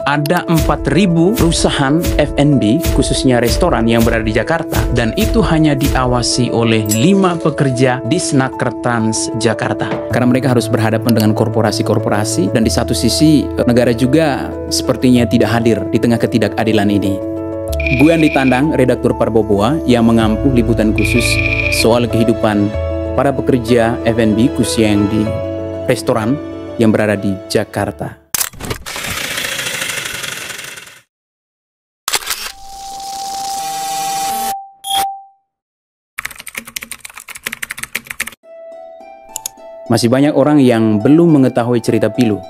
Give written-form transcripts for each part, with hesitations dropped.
ada 4.000 perusahaan F&B, khususnya restoran yang berada di Jakarta, dan itu hanya diawasi oleh 5 pekerja di Snaker Trans Jakarta. Karena mereka harus berhadapan dengan korporasi-korporasi, dan di satu sisi negara juga sepertinya tidak hadir di tengah ketidakadilan ini. Gue Andi Tandang, redaktur Parboboa, yang mengampu liputan khusus soal kehidupan para pekerja F&B, khususnya yang di restoran yang berada di Jakarta. Masih banyak orang yang belum mengetahui cerita Pilu,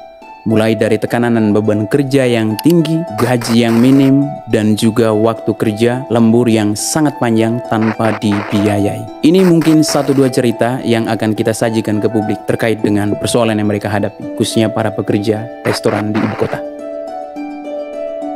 mulai dari tekanan dan beban kerja yang tinggi, gaji yang minim, dan juga waktu kerja lembur yang sangat panjang tanpa dibiayai. Ini mungkin 1-2 cerita yang akan kita sajikan ke publik terkait dengan persoalan yang mereka hadapi, khususnya para pekerja restoran di ibu kota.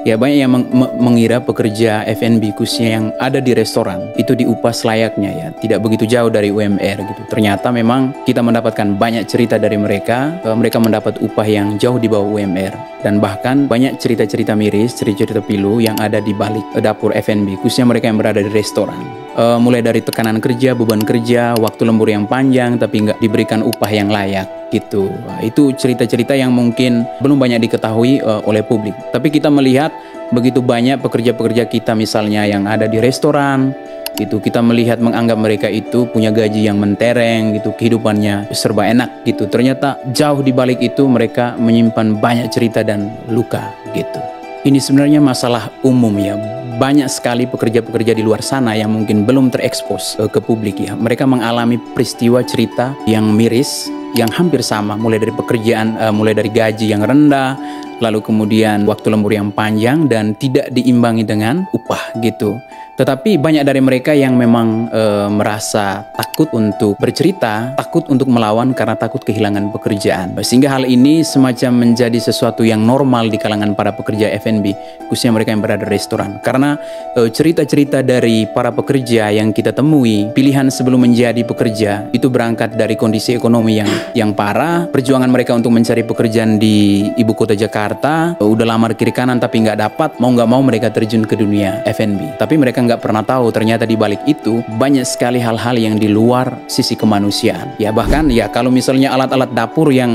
Ya, banyak yang mengira pekerja F&B khususnya yang ada di restoran itu diupah selayaknya, ya, tidak begitu jauh dari UMR gitu. Ternyata memang kita mendapatkan banyak cerita dari mereka, mereka mendapat upah yang jauh di bawah UMR, dan bahkan banyak cerita-cerita miris, cerita-cerita pilu yang ada di balik dapur F&B khususnya mereka yang berada di restoran. Mulai dari tekanan kerja, beban kerja, waktu lembur yang panjang tapi nggak diberikan upah yang layak gitu. Itu cerita-cerita yang mungkin belum banyak diketahui oleh publik. Tapi kita melihat begitu banyak pekerja-pekerja kita misalnya yang ada di restoran gitu, kita melihat menganggap mereka itu punya gaji yang mentereng gitu, kehidupannya serba enak gitu. Ternyata jauh di balik itu mereka menyimpan banyak cerita dan luka gitu. Ini sebenarnya masalah umum, ya. Banyak sekali pekerja-pekerja di luar sana yang mungkin belum terekspos ke publik, ya. Mereka mengalami peristiwa cerita yang miris, yang hampir sama, mulai dari pekerjaan, mulai dari gaji yang rendah, lalu kemudian waktu lembur yang panjang dan tidak diimbangi dengan upah gitu. Tetapi banyak dari mereka yang memang merasa takut untuk bercerita, takut untuk melawan karena takut kehilangan pekerjaan. Sehingga hal ini semacam menjadi sesuatu yang normal di kalangan para pekerja F&B, khususnya mereka yang berada di restoran. Karena cerita-cerita dari para pekerja yang kita temui, pilihan sebelum menjadi pekerja itu berangkat dari kondisi ekonomi yang parah, perjuangan mereka untuk mencari pekerjaan di ibu kota Jakarta, udah lamar kiri kanan tapi nggak dapat, mau nggak mau mereka terjun ke dunia F&B. Tapi mereka nggak pernah tahu ternyata di balik itu banyak sekali hal-hal yang di luar sisi kemanusiaan. Ya, bahkan ya kalau misalnya alat-alat dapur yang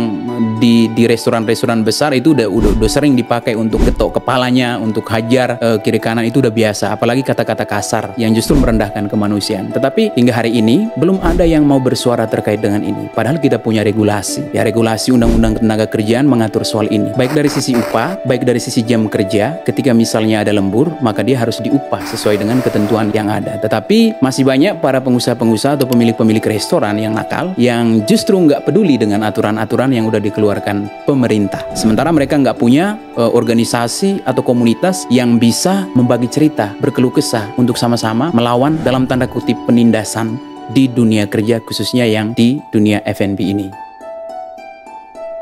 di restoran-restoran besar itu udah sering dipakai untuk getok kepalanya, untuk hajar kiri kanan, itu udah biasa. Apalagi kata-kata kasar yang justru merendahkan kemanusiaan. Tetapi hingga hari ini belum ada yang mau bersuara terkait dengan ini. Padahal kita punya regulasi. Ya, regulasi Undang-Undang Tenaga Kerjaan mengatur soal ini. Baik dari sisi upah, baik dari sisi jam kerja. Ketika misalnya ada lembur, maka dia harus diupah sesuai dengan ketentuan yang ada. Tetapi masih banyak para pengusaha-pengusaha atau pemilik-pemilik restoran yang nakal, yang justru nggak peduli dengan aturan-aturan yang udah dikeluarkan pemerintah. Sementara mereka nggak punya organisasi atau komunitas yang bisa membagi cerita, berkeluh kesah untuk sama-sama melawan dalam tanda kutip penindasan di dunia kerja, khususnya yang di dunia F&B ini.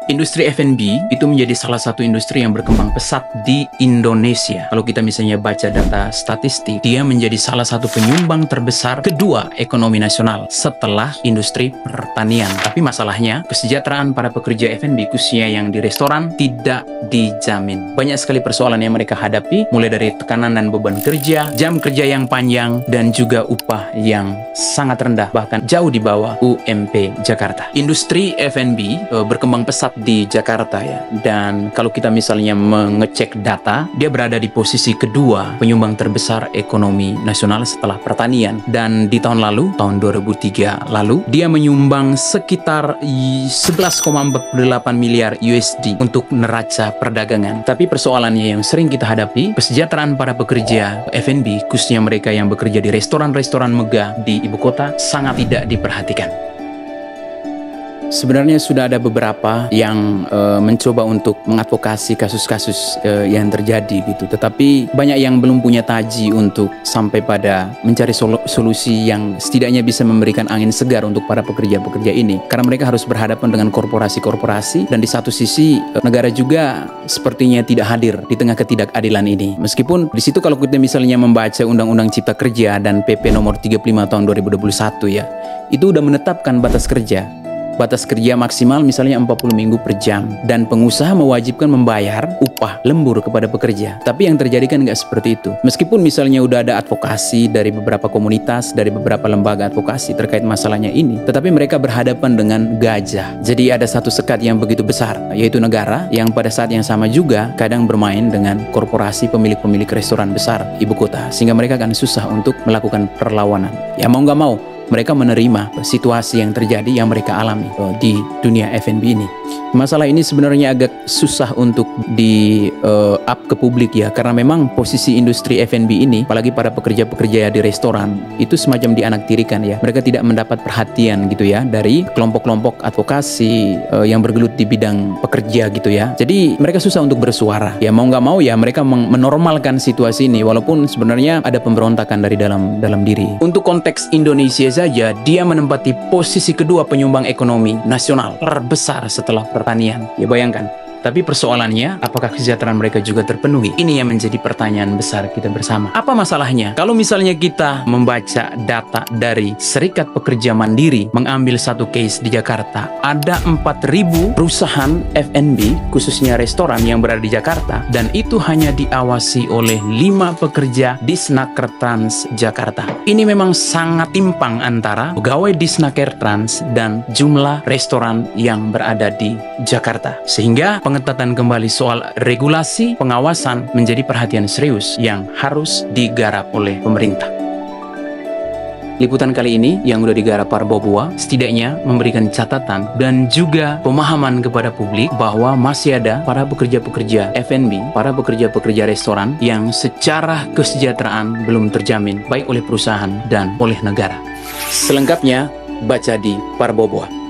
Industri F&B itu menjadi salah satu industri yang berkembang pesat di Indonesia. Kalau kita misalnya baca data statistik, dia menjadi salah satu penyumbang terbesar kedua ekonomi nasional setelah industri pertanian. Tapi masalahnya, kesejahteraan para pekerja F&B khususnya yang di restoran tidak dijamin. Banyak sekali persoalan yang mereka hadapi, mulai dari tekanan dan beban kerja, jam kerja yang panjang, dan juga upah yang sangat rendah, bahkan jauh di bawah UMP Jakarta. Industri F&B berkembang pesat di Jakarta, ya. Dan kalau kita misalnya mengecek data, dia berada di posisi kedua penyumbang terbesar ekonomi nasional setelah pertanian. Dan di tahun lalu, tahun 2003 lalu, dia menyumbang sekitar 11,48 miliar USD untuk neraca perdagangan. Tapi persoalannya yang sering kita hadapi, kesejahteraan para pekerja F&B, khususnya mereka yang bekerja di restoran-restoran megah di ibu kota, sangat tidak diperhatikan. Sebenarnya sudah ada beberapa yang mencoba untuk mengadvokasi kasus-kasus yang terjadi gitu, tetapi banyak yang belum punya taji untuk sampai pada mencari solusi yang setidaknya bisa memberikan angin segar untuk para pekerja-pekerja ini, karena mereka harus berhadapan dengan korporasi-korporasi, dan di satu sisi negara juga sepertinya tidak hadir di tengah ketidakadilan ini. Meskipun di situ kalau kita misalnya membaca Undang-Undang Cipta Kerja dan PP nomor 35 tahun 2021, ya, itu udah menetapkan batas kerja batas kerja maksimal misalnya 40 minggu per jam, dan pengusaha mewajibkan membayar upah lembur kepada pekerja. Tapi yang terjadi kan nggak seperti itu. Meskipun misalnya udah ada advokasi dari beberapa komunitas, dari beberapa lembaga advokasi terkait masalahnya ini, tetapi mereka berhadapan dengan gajah. Jadi ada satu sekat yang begitu besar, yaitu negara yang pada saat yang sama juga kadang bermain dengan korporasi pemilik-pemilik restoran besar ibu kota, sehingga mereka akan susah untuk melakukan perlawanan. Ya mau nggak mau, mereka menerima situasi yang terjadi yang mereka alami di dunia F&B ini. Masalah ini sebenarnya agak susah untuk di up ke publik ya, karena memang posisi industri F&B ini, apalagi para pekerja-pekerja di restoran, itu semacam dianaktirikan ya. Mereka tidak mendapat perhatian gitu ya dari kelompok-kelompok advokasi yang bergelut di bidang pekerja gitu ya. Jadi mereka susah untuk bersuara. Ya mau nggak mau ya mereka menormalkan situasi ini, walaupun sebenarnya ada pemberontakan dari dalam diri. Untuk konteks Indonesia saja, dia menempati posisi kedua penyumbang ekonomi nasional terbesar setelah pertanian. Ya bayangkan. Tapi persoalannya, apakah kesejahteraan mereka juga terpenuhi? Ini yang menjadi pertanyaan besar kita bersama. Apa masalahnya? Kalau misalnya kita membaca data dari Serikat Pekerja Mandiri, mengambil satu case di Jakarta, ada 4.000 perusahaan F&B, khususnya restoran yang berada di Jakarta, dan itu hanya diawasi oleh 5 pekerja Disnaker Trans Jakarta. Ini memang sangat timpang antara pegawai Disnaker Trans dan jumlah restoran yang berada di Jakarta. Sehingga pengetatan kembali soal regulasi pengawasan menjadi perhatian serius yang harus digarap oleh pemerintah. Liputan kali ini yang udah digarap Parboboa setidaknya memberikan catatan dan juga pemahaman kepada publik bahwa masih ada para pekerja-pekerja F&B, para pekerja-pekerja restoran yang secara kesejahteraan belum terjamin baik oleh perusahaan dan oleh negara. Selengkapnya baca di Parboboa.